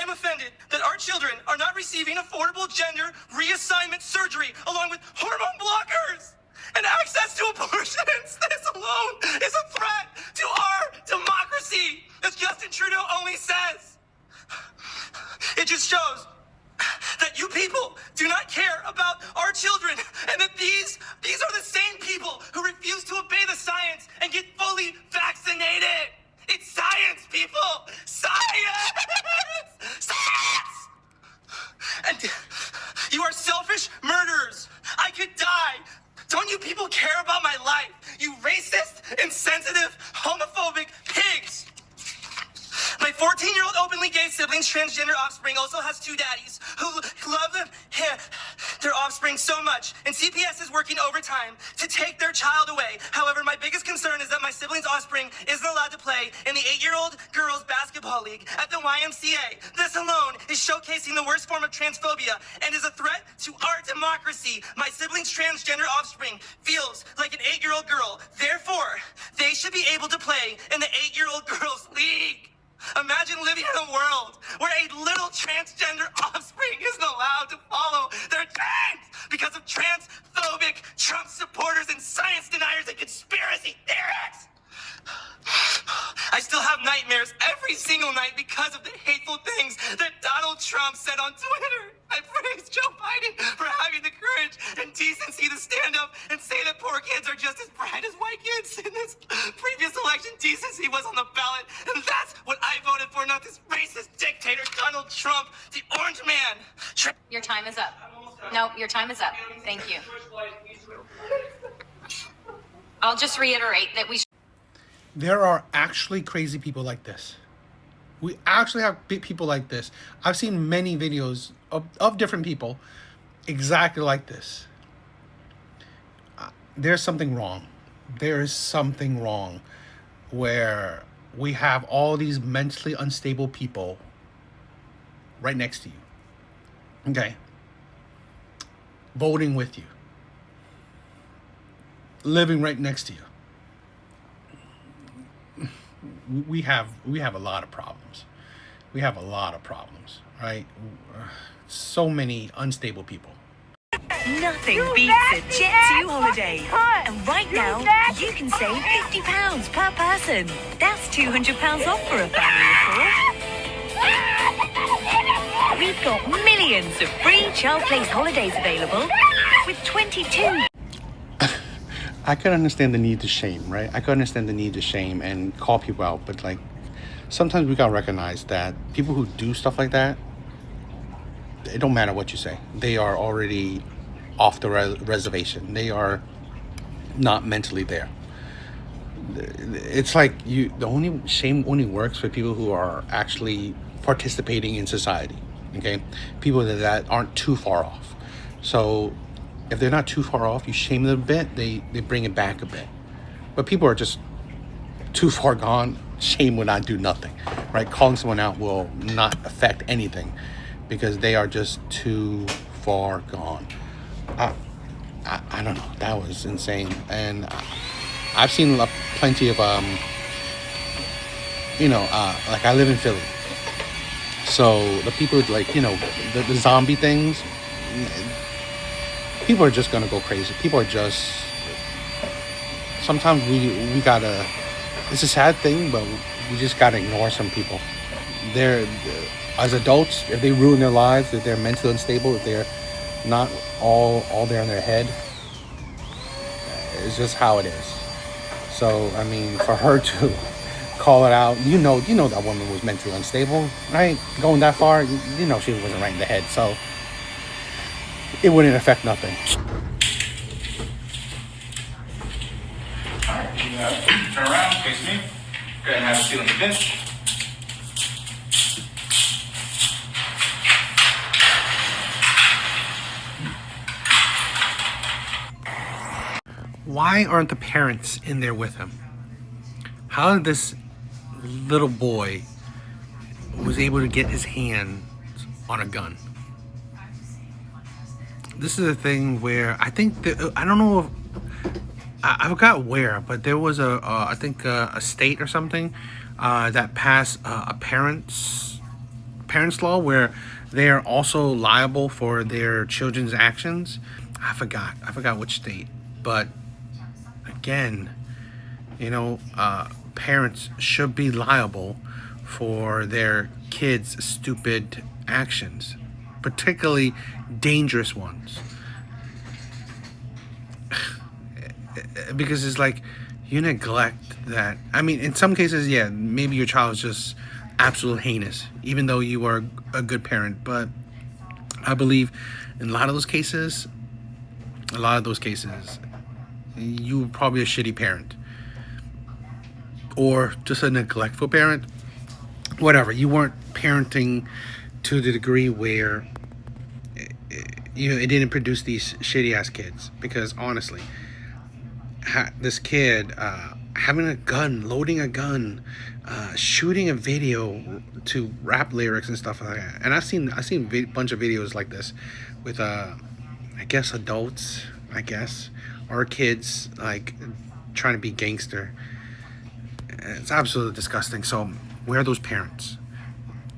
I'm offended that our children are not receiving affordable gender reassignment surgery along with hormone blockers and access to abortions. This alone is a threat to our democracy, as Justin Trudeau only says. It just shows that you people do not care about our children, and that these are the same people who refuse to obey the science and get fully vaccinated. It's science, people! Science! Science! And you are selfish murderers. I could die. Don't you people care about my life? You racist, insensitive, homophobic pigs! My 14-year-old openly gay sibling's transgender offspring also has two daddies who love their offspring so much, and CPS is working overtime to take their child away. However, my biggest concern is that my sibling's offspring isn't allowed to play in the 8-year-old girls basketball league at the YMCA. This alone is showcasing the worst form of transphobia and is a threat to our democracy. My sibling's transgender offspring feels like an 8-year-old girl. Therefore, they should be able to play in the 8-year-old girls league. Imagine living in a world where a little transgender offspring isn't allowed to follow their trans because of transphobic Trump supporters and science deniers and conspiracy theorists. I still have nightmares every single night because of the hateful things that Donald Trump said on Twitter. I praise Joe Biden for having the courage and decency to stand up and say that poor kids are just as bright as white kids. In this previous election, decency was on the ballot, and that's what I voted for, not this racist dictator, Donald Trump, the orange man. Your time is up. No, your time is up. Thank you. I'll just reiterate that we... There are actually crazy people like this. We actually have people like this. I've seen many videos of different people exactly like this. There's something wrong. There is something wrong where we have all these mentally unstable people right next to you. Okay. Voting with you. Living right next to you. We have a lot of problems. We have a lot of problems, right? So many unstable people. Nothing beats a Jet2 holiday. And right now, you can save £50 per person. That's £200 off for a family of 4. We've got millions of free child place holidays available with 22. I could understand the need to shame, right? I could understand the need to shame and call people out, but like sometimes we gotta recognize that people who do stuff like that, it don't matter what you say. They are already off the reservation. They are not mentally there. It's like the only shame only works for people who are actually participating in society. Okay, people that aren't too far off. So if they're not too far off, you shame them a bit, they bring it back a bit. But people are just too far gone, shame will not do nothing, right? Calling someone out will not affect anything because they are just too far gone. I don't know, that was insane. And I've seen plenty of, like I live in Philly. So the people like, the zombie things, people are just gonna go crazy. People are just, sometimes we gotta, it's a sad thing, but we just gotta ignore some people. They're, as adults, if they ruin their lives, if they're mentally unstable, if they're not all there in their head, it's just how it is. So, I mean, for her to call it out, you know that woman was mentally unstable, right? Going that far, she wasn't right in the head, so it wouldn't affect nothing. Alright, turn around, face me. Go ahead and have a seat on the bench. Why aren't the parents in there with him? How did this little boy was able to get his hands on a gun? This is a thing where I think that, I don't know if I forgot where, but there was a state or something that passed a parents parents' law where they are also liable for their children's actions. I forgot which state, but again, you know, parents should be liable for their kids' stupid actions, particularly dangerous ones. Because it's like you neglect that. I mean, in some cases, yeah, maybe your child is just absolute heinous, even though you are a good parent. But I believe in a lot of those cases, you were probably a shitty parent or just a neglectful parent. Whatever, you weren't parenting to the degree where it didn't produce these shitty ass kids. Because honestly, this kid having a gun, loading a gun, shooting a video to rap lyrics and stuff like that. And I've seen a bunch of videos like this with I guess adults, or kids like trying to be gangster. It's absolutely disgusting. So where are those parents?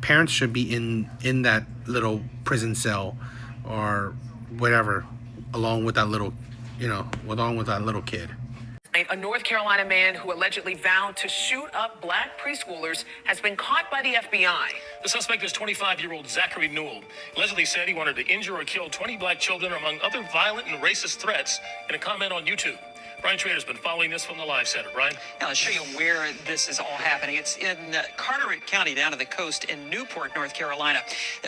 Parents should be in that little prison cell or whatever, along with that little kid. A North Carolina man who allegedly vowed to shoot up black preschoolers has been caught by the FBI. The suspect is 25-year-old Zachary Newell. Allegedly said he wanted to injure or kill 20 black children, among other violent and racist threats, in a comment on YouTube. Brian Trader's been following this from the Live Center. Brian? Now, I'll show you where this is all happening. It's in Carteret County, down to the coast in Newport, North Carolina.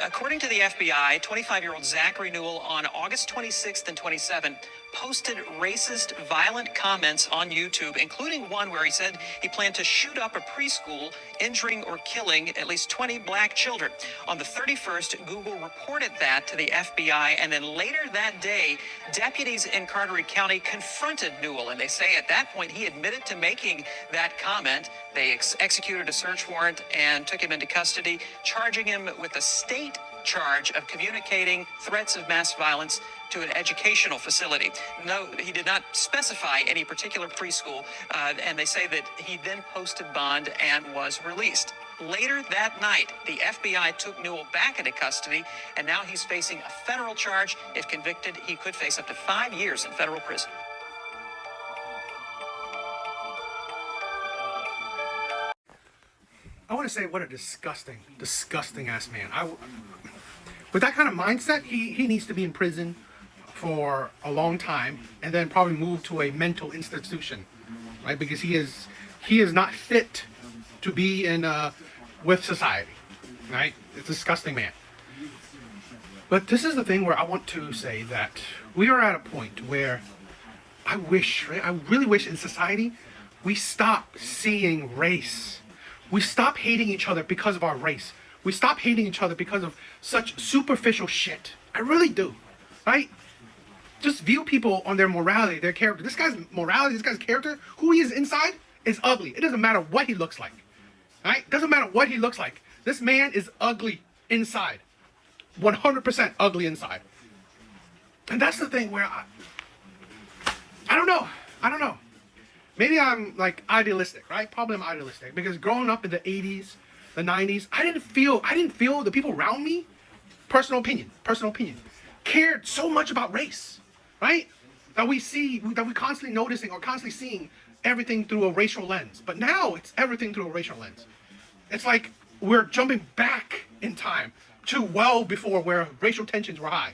According to the FBI, 25-year-old Zachary Newell on August 26th and 27th posted racist, violent comments on YouTube, including one where he said he planned to shoot up a preschool, injuring or killing at least 20 black children. On the 31st, Google reported that to the FBI, and then later that day, deputies in Carteret County confronted Newell, and they say at that point he admitted to making that comment. They executed a search warrant and took him into custody, charging him with a state charge of communicating threats of mass violence to an educational facility. No, he did not specify any particular preschool, and they say that he then posted bond and was released. Later that night, the FBI took Newell back into custody, and now he's facing a federal charge. If convicted, he could face up to 5 years in federal prison. I want to say, what a disgusting ass man. With that kind of mindset, he needs to be in prison for a long time and then probably move to a mental institution, right? Because he is not fit to be in with society, right? It's a disgusting man. But this is the thing where I want to say that we are at a point where I really wish in society we stop seeing race. We stop hating each other because of our race. We stop hating each other because of such superficial shit. I really do, right? Just view people on their morality, their character. This guy's morality, this guy's character, who he is inside is ugly. It doesn't matter what he looks like, right? It doesn't matter what he looks like. This man is ugly inside. 100% ugly inside. And that's the thing where I don't know. Maybe I'm like idealistic, right? Probably I'm idealistic because growing up in the 80s, the 90s, I didn't feel the people around me, personal opinion, cared so much about race, right? That we constantly noticing or constantly seeing everything through a racial lens. But now it's everything through a racial lens. It's like we're jumping back in time to well before where racial tensions were high,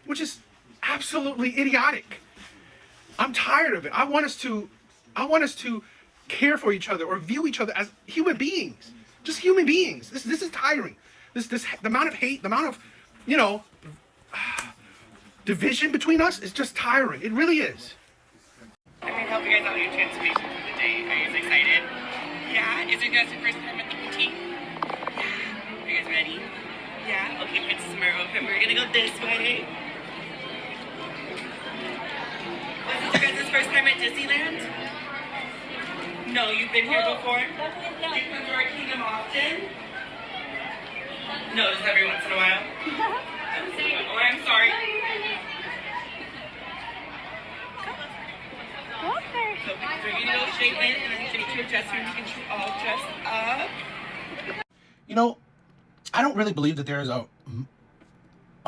which is absolutely idiotic. I'm tired of it. I want us to care for each other or view each other as human beings. Just human beings. This is tiring. The amount of hate, the amount of, division between us is just tiring. It really is. I'm going to help you guys out with your transformation for the day. Are you guys excited? Yeah? Is it guys your first time at the boutique? Yeah. Are you guys ready? Yeah? Okay, Princess Marvel, we're going to go this way. Was this your guys' first time at Disneyland? No, you've been here before? Do you come to our kingdom often? No, just every once in a while. Oh, I'm sorry. So we're going to go straight in and then take you to a dressing room to get you all dressed up. I don't really believe that there's a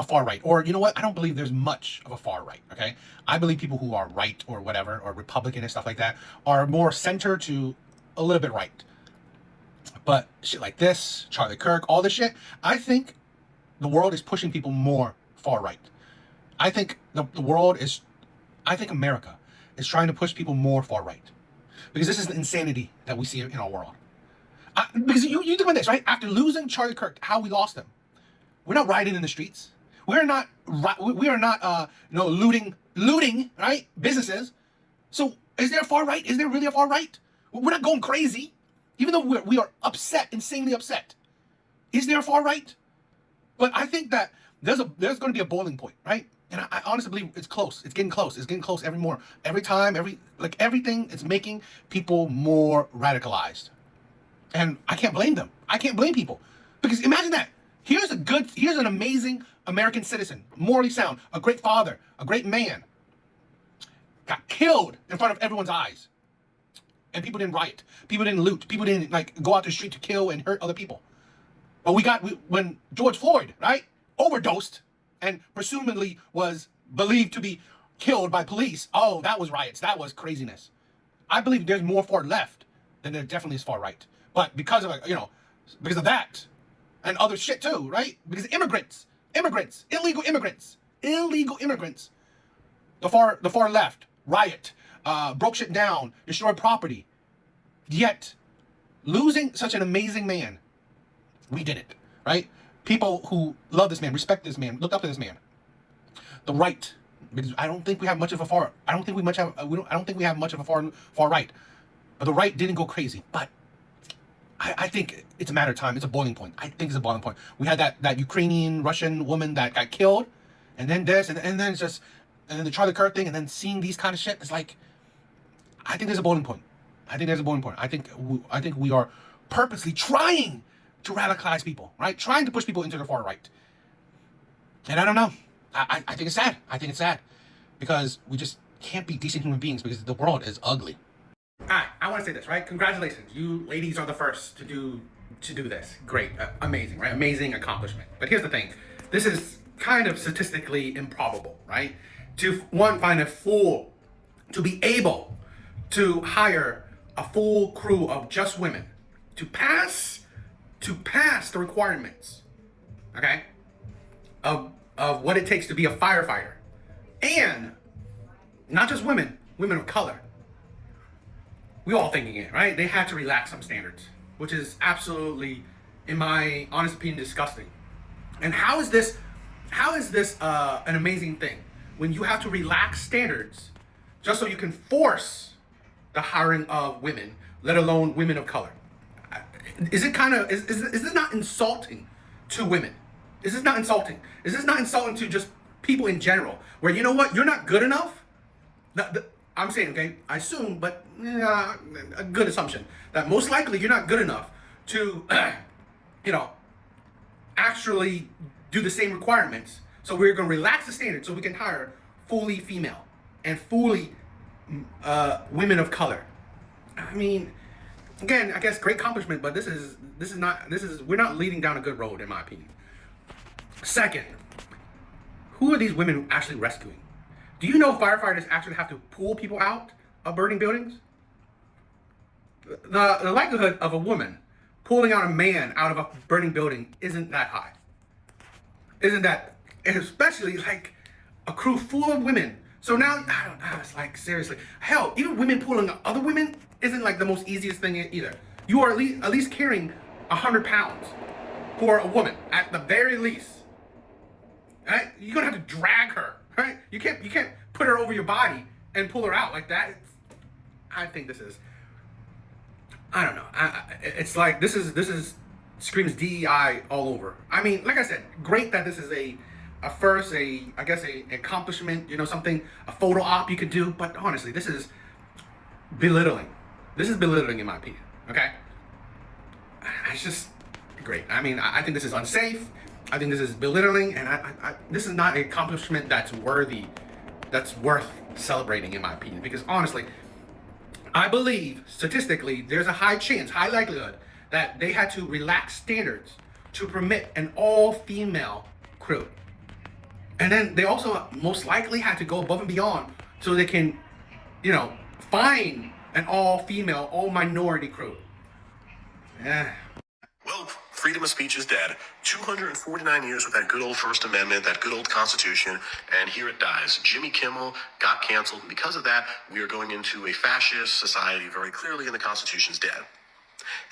far right, or you know what? I don't believe there's much of a far right. Okay, I believe people who are right or whatever, or Republican and stuff like that, are more center to a little bit right. But shit like this, Charlie Kirk, all this shit, I think the world is pushing people more far right. I think the world is, I think America is trying to push people more far right, because this is the insanity that we see in our world. Because you think about this, right? After losing Charlie Kirk, how we lost him, we're not rioting in the streets. We are not looting, right? Businesses. So is there a far right? Is there really a far right? We're not going crazy, even though we are upset, insanely upset. Is there a far right? But I think that there's going to be a boiling point, right? And I honestly believe it's close. It's getting close. It's getting close every time, everything. It's making people more radicalized, and I can't blame them. I can't blame people, because imagine that. Here's an amazing American citizen, morally sound, a great father, a great man, got killed in front of everyone's eyes, and people didn't riot, people didn't loot, people didn't go out the street to kill and hurt other people. But when George Floyd, right, overdosed and presumably was believed to be killed by police. Oh, that was riots. That was craziness. I believe there's more far left than there definitely is far right. But because of because of that and other shit too, right? Because immigrants, illegal immigrants, the far left riot, broke shit down, destroyed property. Yet losing such an amazing man, we did it, right? People who love this man, respect this man, look up to this man. The right, because I don't think we have much of a far. I don't think we have much of a far right. But the right didn't go crazy. But I think it's a matter of time. It's a boiling point. I think it's a boiling point. We had that Ukrainian Russian woman that got killed, and then this, and then it's just, and then the Charlie Kirk thing, and then seeing these kind of shit. It's like, I think there's a boiling point. I think we are purposely trying to radicalize people, right? Trying to push people into the far right. And I don't know. I think it's sad. I think it's sad, because we just can't be decent human beings, because the world is ugly. Alright, I want to say this, right? Congratulations. You ladies are the first to do this. Great. Amazing, right? Amazing accomplishment. But here's the thing. This is kind of statistically improbable, right? To find a fool to be able to hire a full crew of just women to pass the requirements, okay, of what it takes to be a firefighter, and not just women of color. We all thinking it, right? They had to relax some standards, which is absolutely, in my honest opinion, disgusting. And how is this an amazing thing when you have to relax standards just so you can force the hiring of women, let alone women of color? Is this not insulting to women? Is this not insulting? Is this not insulting to just people in general? Where, you know what, you're not good enough? I'm saying, okay, I assume, but a good assumption, that most likely you're not good enough to, actually do the same requirements. So we're going to relax the standards so we can hire fully female and fully women of color. I mean, again, I guess great accomplishment, but we're not leading down a good road, in my opinion. Second, who are these women actually rescuing? Do you know firefighters actually have to pull people out of burning buildings? The likelihood of a woman pulling out a man out of a burning building isn't that high. And especially like a crew full of women. So now, I don't know, it's like, seriously. Hell, even women pulling other women isn't like the most easiest thing either. You are at least carrying 100 pounds for a woman, at the very least. Right? You're gonna have to drag her, right? You can't put her over your body and pull her out like that. I think this is, I don't know. It's like this is screams DEI all over. I mean, like I said, great that this is a accomplishment, something, a photo op you could do, but honestly, this is belittling. This is belittling in my opinion, okay? It's just great. I mean, I think this is unsafe. I think this is belittling, and this is not an accomplishment that's worth celebrating, in my opinion, because honestly, I believe statistically there's a high likelihood that they had to relax standards to permit an all-female crew. And then they also most likely had to go above and beyond so they can, you know, find an all-female, all-minority crew. Yeah. Well, freedom of speech is dead. 249 years with that good old First Amendment, that good old Constitution, and here it dies. Jimmy Kimmel got canceled, and because of that, we are going into a fascist society very clearly, and the Constitution's dead.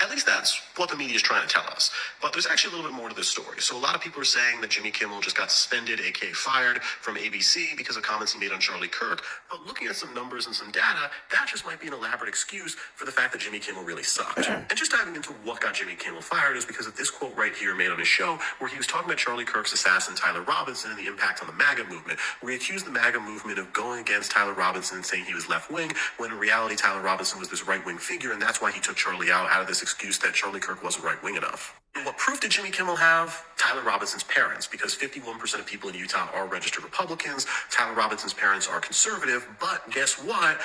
At least that's what the media is trying to tell us. But there's actually a little bit more to this story. So a lot of people are saying that Jimmy Kimmel just got suspended, aka fired, from ABC because of comments he made on Charlie Kirk. But looking at some numbers and some data, that just might be an elaborate excuse for the fact that Jimmy Kimmel really sucked. And just diving into what got Jimmy Kimmel fired is because of this quote right here made on his show, where he was talking about Charlie Kirk's assassin, Tyler Robinson, and the impact on the MAGA movement, where he accused the MAGA movement of going against Tyler Robinson and saying he was left-wing, when in reality Tyler Robinson was this right-wing figure, and that's why he took Charlie out of this excuse that Charlie Kirk wasn't right-wing enough. And what proof did Jimmy Kimmel have? Tyler Robinson's parents, because 51% of people in Utah are registered Republicans. Tyler Robinson's parents are conservative, but guess what?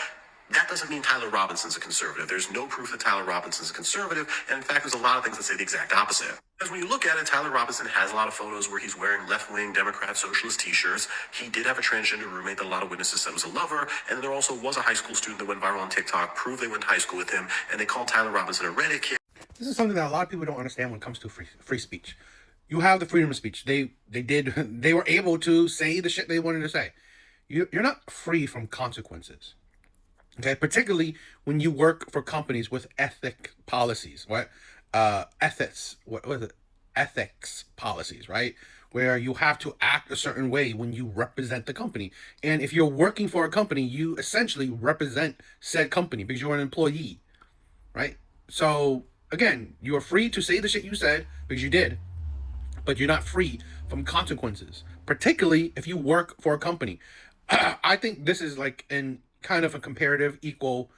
That doesn't mean Tyler Robinson's a conservative. There's no proof that Tyler Robinson's a conservative, and in fact, there's a lot of things that say the exact opposite. Because when you look at it, Tyler Robinson has a lot of photos where he's wearing left-wing Democrat socialist t-shirts. He did have a transgender roommate that a lot of witnesses said was a lover, and there also was a high school student that went viral on TikTok, proved they went to high school with him, and they called Tyler Robinson a redhead kid. This is something that a lot of people don't understand when it comes to free speech. You have the freedom of speech. They were able to say the shit they wanted to say. You're not free from consequences. Okay, particularly when you work for companies with ethic policies, right? Ethics, what was it? Ethics policies, right? Where you have to act a certain way when you represent the company. And if you're working for a company, you essentially represent said company because you're an employee, right? So again, you are free to say the shit you said because you did, but you're not free from consequences, particularly if you work for a company. I think this is like in kind of a comparative equal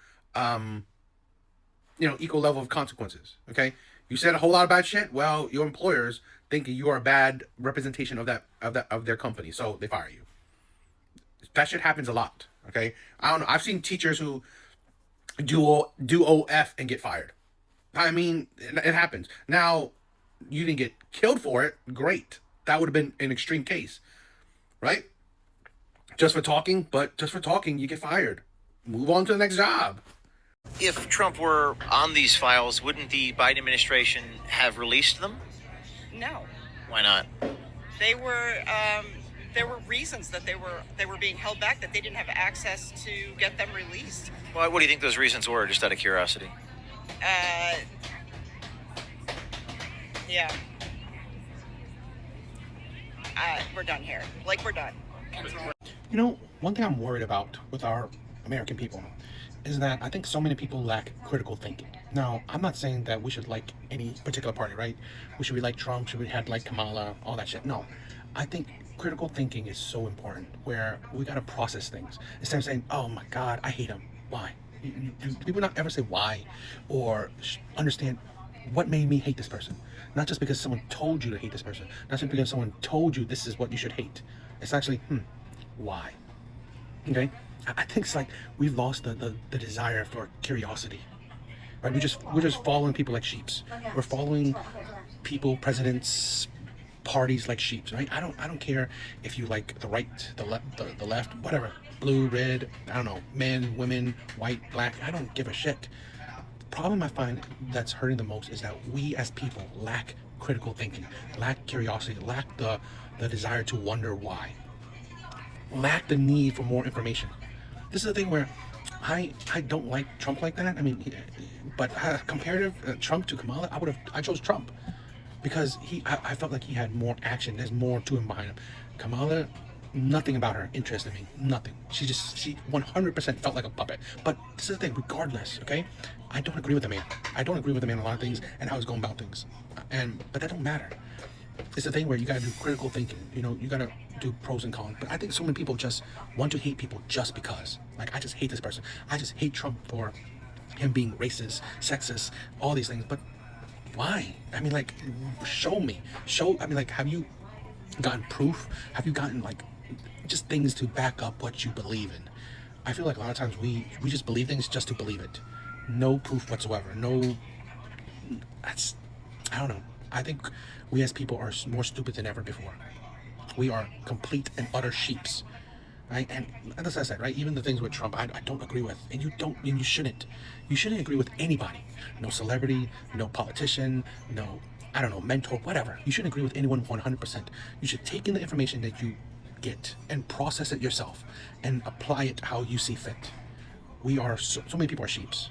equal level of consequences. Okay, you said a whole lot of bad shit. Well, your employers think you are a bad representation of their company, so they fire you. That shit happens a lot. Okay, I don't know. I've seen teachers who do OF and get fired. I mean, it happens. Now, you didn't get killed for it. Great. That would have been an extreme case, right? Just for talking, you get fired. Move on to the next job. If Trump were on these files, wouldn't the Biden administration have released them? No. Why not? They were, there were reasons that they were being held back, that they didn't have access to get them released. Well, what do you think those reasons were, just out of curiosity? Yeah. We're done here. Like, we're done. You know, one thing I'm worried about with our American people is that I think so many people lack critical thinking. Now, I'm not saying that we should like any particular party, right? Should we like Trump? Should we have like Kamala? All that shit. No. I think critical thinking is so important, where we gotta process things. Instead of saying, oh my God, I hate him. Why? Do people not ever say why or understand what made me hate this person? Not just because someone told you to hate this person. Not just because someone told you this is what you should hate. It's actually, why? Okay? I think it's like we've lost the desire for curiosity. Right? We're just following people like sheeps. We're following people, presidents, parties like sheeps, right? I don't care if you like the right, the left, whatever. Blue, red, I don't know, men, women, white, black, I don't give a shit. The problem I find that's hurting the most is that we as people lack critical thinking, lack curiosity, lack the desire to wonder why, lack the need for more information. This is the thing where I don't like Trump like that. I mean, but comparative Trump to Kamala, I chose Trump because I felt like he had more action. There's more to him behind him. Kamala, nothing about her interested me. Nothing. She 100% felt like a puppet. But this is the thing, regardless, okay? I don't agree with the man. I don't agree with the man on a lot of things and how he's going about things. But that don't matter. It's the thing where you gotta do critical thinking. You know, you gotta do pros and cons. But I think so many people just want to hate people just because. Like, I just hate this person. I just hate Trump for him being racist, sexist, all these things. But why? I mean, like, show me. I mean, like, have you gotten proof? Have you gotten, like, just things to back up what you believe in? I feel like a lot of times we just believe things just to believe it. No proof whatsoever. I don't know. I think we as people are more stupid than ever before. We are complete and utter sheeps, right? And as I said, right, even the things with Trump, I don't agree with, and you shouldn't. You shouldn't agree with anybody. No celebrity, no politician, no, I don't know, mentor, whatever. You shouldn't agree with anyone 100%. You should take in the information that you get and process it yourself and apply it how you see fit. We are so many people are sheeps.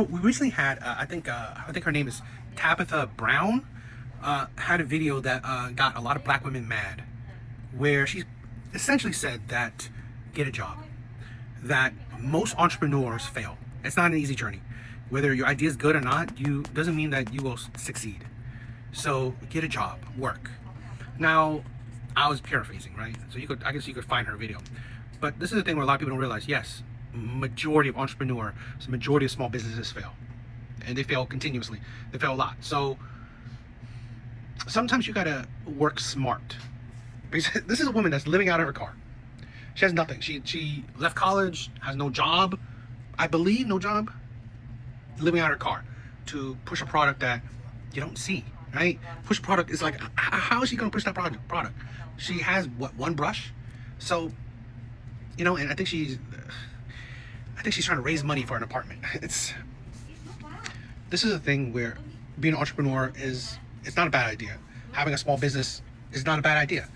We recently had, I think her name is Tabitha Brown, had a video that got a lot of black women mad, where she essentially said that get a job, that most entrepreneurs fail. It's not an easy journey. Whether your idea is good or not, doesn't mean that you will succeed. So get a job, work. Now, I was paraphrasing, right? So I guess you could find her video. But this is the thing where a lot of people don't realize, yes, majority of entrepreneurs, the majority of small businesses fail. And they fail continuously. They fail a lot. So sometimes you gotta work smart. Because this is a woman that's living out of her car. She has nothing. She left college, has no job, I believe, no job, living out of her car to push a product that you don't see, right? Push product is like, how is she gonna push that product? She has what, one brush? So, and I think she's trying to raise money for an apartment. This is a thing where being an entrepreneur it's not a bad idea. Having a small business is not a bad idea.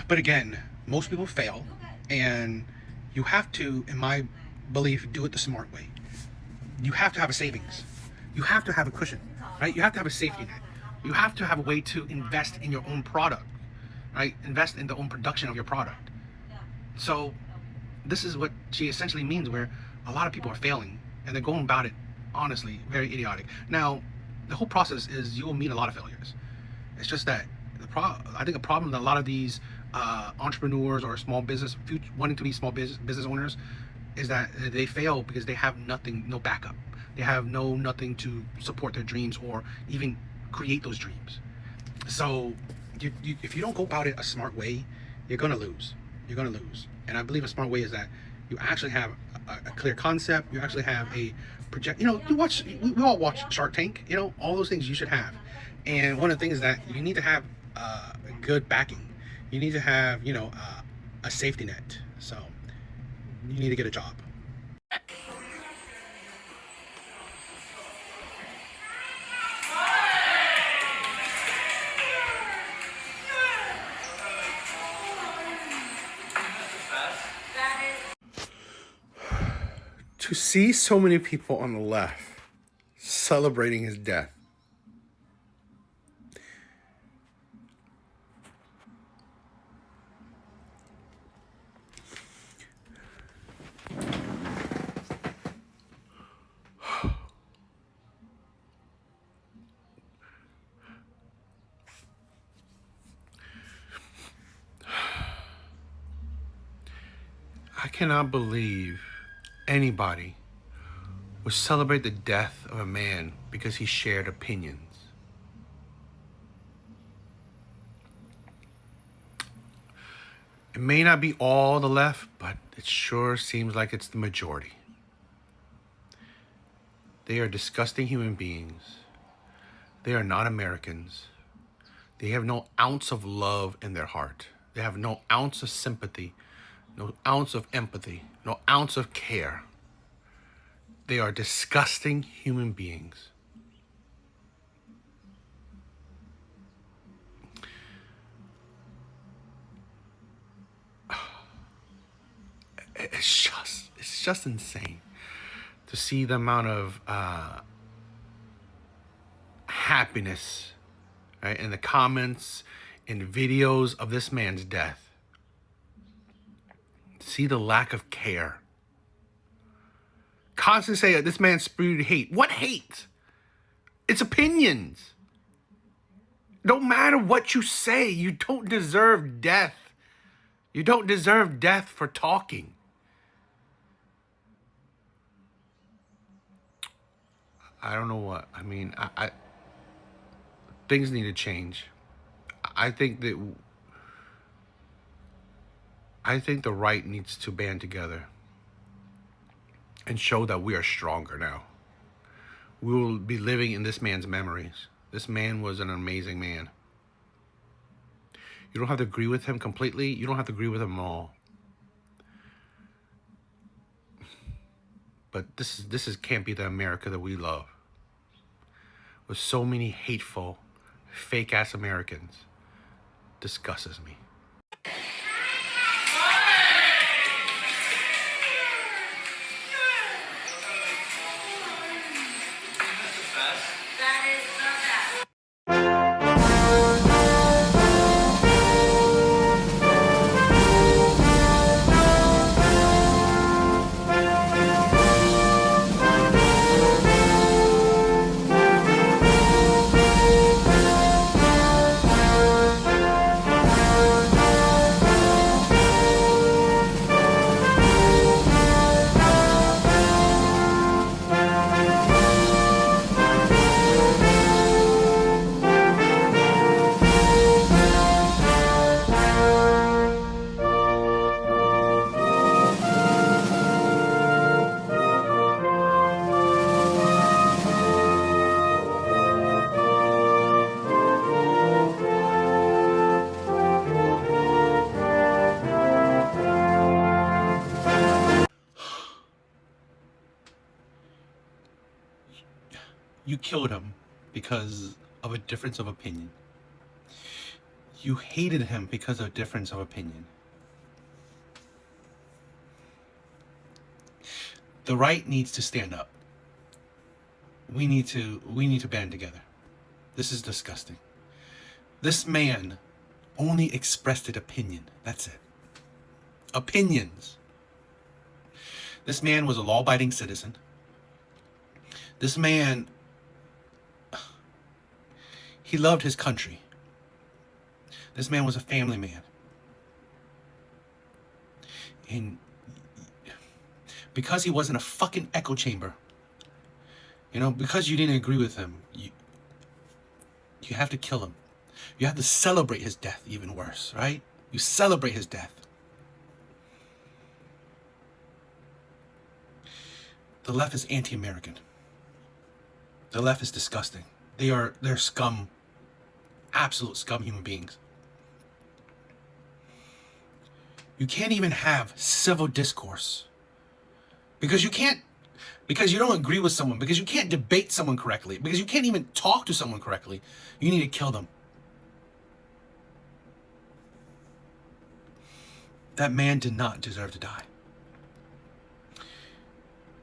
But again, most people fail, and you have to, in my belief, do it the smart way. You have to have a savings. You have to have a cushion, right? You have to have a safety net. You have to have a way to invest in your own product, right? Invest in the own production of your product. So this is what she essentially means, where a lot of people are failing and they're going about it, honestly, very idiotic. Now, the whole process is you will meet a lot of failures. It's just that I think a problem that a lot of these entrepreneurs or small business, wanting to be small business owners, is that they fail because they have nothing, no backup. They have nothing to support their dreams or even create those dreams. So if you don't go about it a smart way, you're gonna lose. You're gonna lose. And I believe a smart way is that you actually have a clear concept. You actually have a project. We all watch Shark Tank. All those things you should have. And one of the things is that you need to have good backing. You need to have, a safety net. So you need to get a job. To see so many people on the left celebrating his death, I cannot believe anybody would celebrate the death of a man because he shared opinions. It may not be all the left, but it sure seems like it's the majority. They are disgusting human beings. They are not Americans. They have no ounce of love in their heart. They have no ounce of sympathy, no ounce of empathy, no ounce of care. They are disgusting human beings. It's just insane to see the amount of happiness, right, in the comments, in videos of this man's death. See the lack of care. Constantly say this man spewed hate. What hate? It's opinions. No matter what you say, you don't deserve death. You don't deserve death for talking. I don't know what. I mean, I things need to change. I think that the right needs to band together and show that we are stronger now. We will be living in this man's memories. This man was an amazing man. You don't have to agree with him completely. You don't have to agree with him all. But this can't be the America that we love. With so many hateful, fake-ass Americans. Disgusts me. You killed him because of a difference of opinion. You hated him because of a difference of opinion. The right needs to stand up. We need to band together. This is disgusting. This man only expressed an opinion. That's it. Opinions. This man was a law-abiding citizen. This man, he loved his country. This man was a family man. And because he wasn't a fucking echo chamber, you know, because you didn't agree with him, you have to kill him. You have to celebrate his death, even worse, right? You celebrate his death. The left is anti-American. The left is disgusting. They're scum. Absolute scum human beings. You can't even have civil discourse. Because you don't agree with someone, because you can't debate someone correctly, because you can't even talk to someone correctly. You need to kill them. That man did not deserve to die.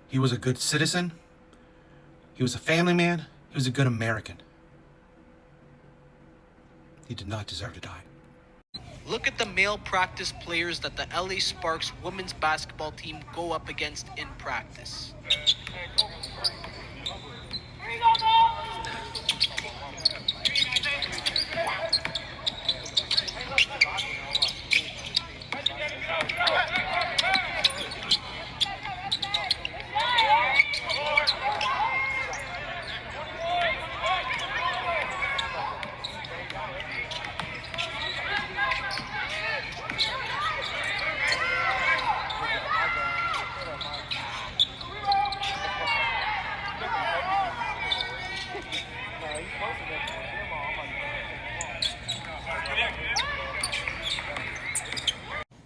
He was a good citizen. He was a family man. He was a good American. He did not deserve to die. Look at the male practice players that the LA Sparks women's basketball team go up against in practice.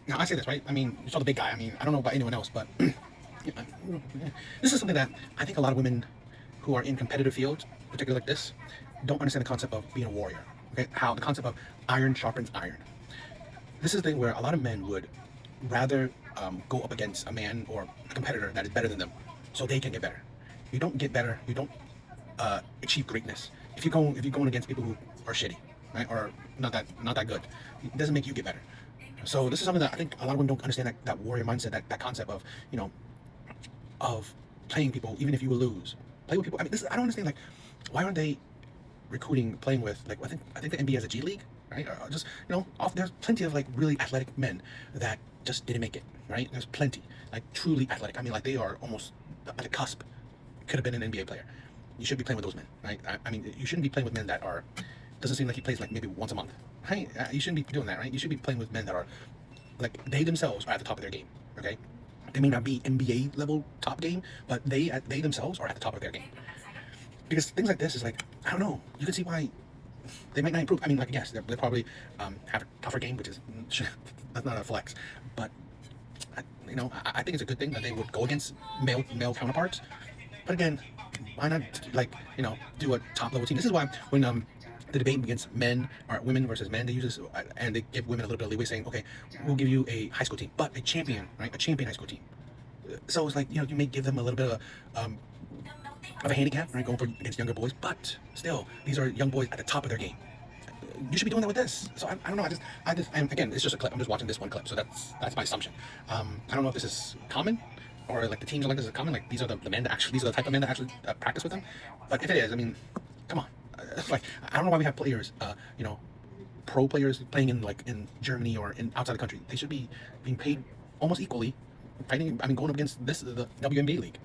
Now, I say this, right? I mean, you saw the big guy. I mean, I don't know about anyone else, but this is something that I think a lot of women who are in competitive fields, particularly like this, don't understand the concept of being a warrior. Okay? How the concept of iron sharpens iron. This is the thing where a lot of men would rather go up against a man or a competitor that is better than them so they can get better. You don't get better. You don't achieve greatness if you're going against people who are shitty, right? Or not that good. It doesn't make you get better. So this is something that I think a lot of women don't understand, that warrior mindset, that concept of, you know, of playing people even if you will lose. Play with people. I mean, I don't understand, like, why aren't they recruiting, playing with, like, I think the NBA has a G League, right? Or just, you know, there's plenty of, like, really athletic men that just didn't make it, right? There's plenty, like, truly athletic. I mean, like, they are almost at the cusp. Could have been an NBA player. you should be playing with those men, right? I mean, you shouldn't be playing with men that are, doesn't seem like he plays like maybe once a month, right? You shouldn't be doing that, right? You should be playing with men that are, like, they themselves are at the top of their game, okay? They may not be NBA level top game, but they themselves are at the top of their game. Because things like this is like, I don't know, you can see why they might not improve. I mean, like, yes, they probably have a tougher game, which is, that's not a flex, but you know, I think it's a good thing that they would go against male counterparts. But again, why not, like, you know, do a top level team? This is why when the debate against men or women versus men, they use this and they give women a little bit of leeway, saying, okay, we'll give you a high school team, but a champion, right? A champion high school team. So it's like, you know, you may give them a little bit of a handicap, right, going against younger boys, but still, these are young boys at the top of their game. You should be doing that with this. So I don't know. I just, and again, it's just a clip. I'm just watching this one clip, so that's my assumption. I don't know if this is common, or like the teams are like this is common. Like these are the men that actually, these are the type of men that actually practice with them. But if it is, I mean, come on. Like, I don't know why we have players, you know, pro players playing in Germany or outside the country. They should be being paid almost equally, fighting. I mean, going up against the WNBA league.